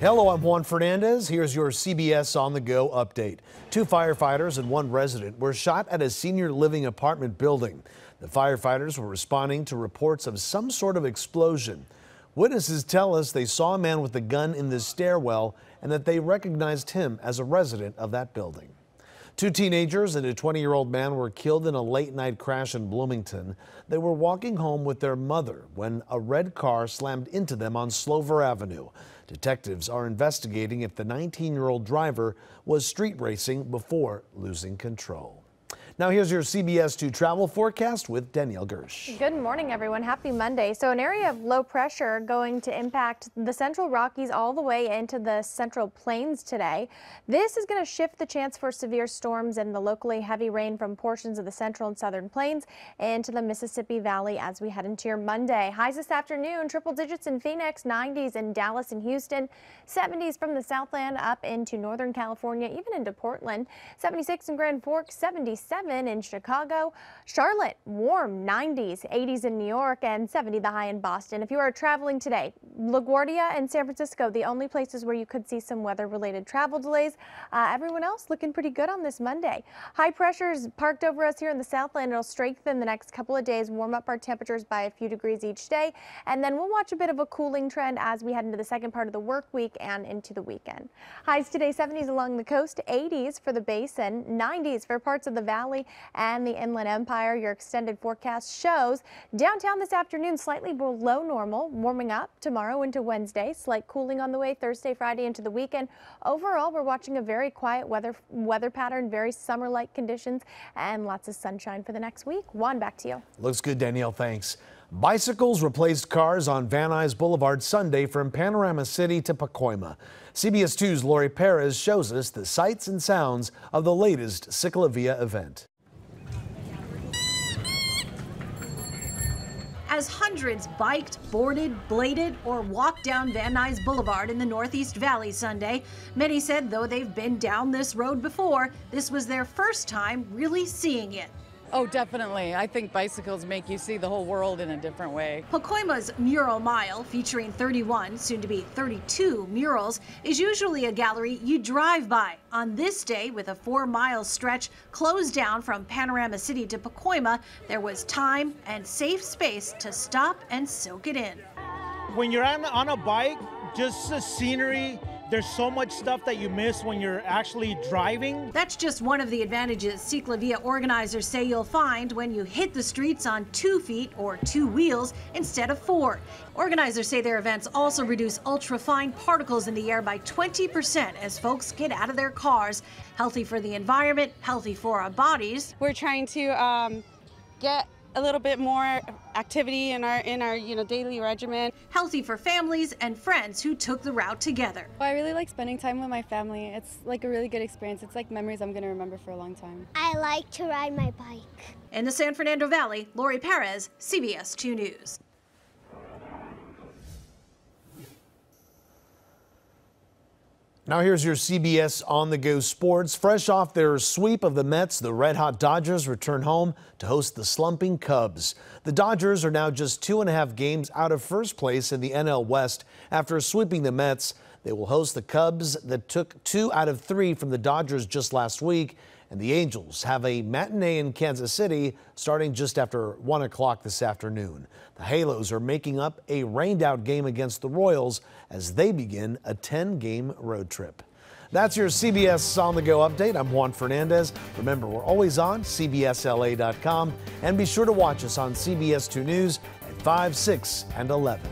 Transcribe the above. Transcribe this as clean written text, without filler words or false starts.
Hello, I'm Juan Fernandez. Here's your CBS On the Go update. 2 firefighters and 1 resident were shot at a senior living apartment building. The firefighters were responding to reports of some sort of explosion. Witnesses tell us they saw a man with a gun in the stairwell and that they recognized him as a resident of that building. 2 teenagers and a 20-year-old man were killed in a late-night crash in Bloomington. They were walking home with their mother when a red car slammed into them on Slover Avenue. Detectives are investigating if the 19-year-old driver was street racing before losing control. Now here's your CBS 2 travel forecast with Danielle Gersh. Good morning, everyone. Happy Monday. So an area of low pressure going to impact the central Rockies all the way into the central plains today. This is going to shift the chance for severe storms and the locally heavy rain from portions of the central and southern plains into the Mississippi Valley as we head into your Monday. Highs this afternoon, triple digits in Phoenix, 90s in Dallas and Houston, 70s from the Southland up into Northern California, even into Portland, 76 in Grand Forks, 77 in Chicago, Charlotte, warm 90s, 80s in New York, and 70 the high in Boston. If you are traveling today, LaGuardia and San Francisco, the only places where you could see some weather-related travel delays. Everyone else looking pretty good on this Monday. High pressures parked over us here in the Southland. It'll strengthen the next couple of days, warm up our temperatures by a few degrees each day, and then we'll watch a bit of a cooling trend as we head into the second part of the work week and into the weekend. Highs today, 70s along the coast, 80s for the basin, 90s for parts of the valley and the Inland Empire. Your extended forecast shows downtown this afternoon slightly below normal, warming up tomorrow into Wednesday, slight cooling on the way Thursday, Friday into the weekend. Overall, we're watching a very quiet weather pattern, very summer-like conditions, and lots of sunshine for the next week. Juan, back to you. Looks good, Danielle. Thanks. Bicycles replaced cars on Van Nuys Boulevard Sunday from Panorama City to Pacoima. CBS 2's Lori Perez shows us the sights and sounds of the latest Ciclavia event. As hundreds biked, boarded, bladed, or walked down Van Nuys Boulevard in the Northeast Valley Sunday, many said though they've been down this road before, this was their first time really seeing it. Oh, definitely. I think bicycles make you see the whole world in a different way. Pacoima's Mural Mile, featuring 31, soon to be 32 murals, is usually a gallery you drive by. On this day, with a 4-mile stretch closed down from Panorama City to Pacoima, there was time and safe space to stop and soak it in. When you're on a bike, just the scenery, there's so much stuff that you miss when you're actually driving. That's just one of the advantages Ciclavia organizers say you'll find when you hit the streets on 2 feet or 2 wheels instead of 4. Organizers say their events also reduce ultra-fine particles in the air by 20% as folks get out of their cars. Healthy for the environment, healthy for our bodies. We're trying to get a little bit more activity in our daily regimen. Healthy for families and friends who took the route together. Well, I really like spending time with my family. It's like a really good experience. It's like memories I'm going to remember for a long time. I like to ride my bike. In the San Fernando Valley, Lori Perez, CBS 2 News. Now here's your CBS On the Go sports. Fresh off their sweep of the Mets, the red-hot Dodgers return home to host the slumping Cubs. The Dodgers are now just 2.5 games out of first place in the NL West after sweeping the Mets. They will host the Cubs that took 2 out of 3 from the Dodgers just last week. And the Angels have a matinee in Kansas City starting just after 1 o'clock this afternoon. The Halos are making up a rained-out game against the Royals as they begin a 10-game road trip. That's your CBS On the Go update. I'm Juan Fernandez. Remember, we're always on CBSLA.com, and be sure to watch us on CBS 2 News at 5, 6, and 11.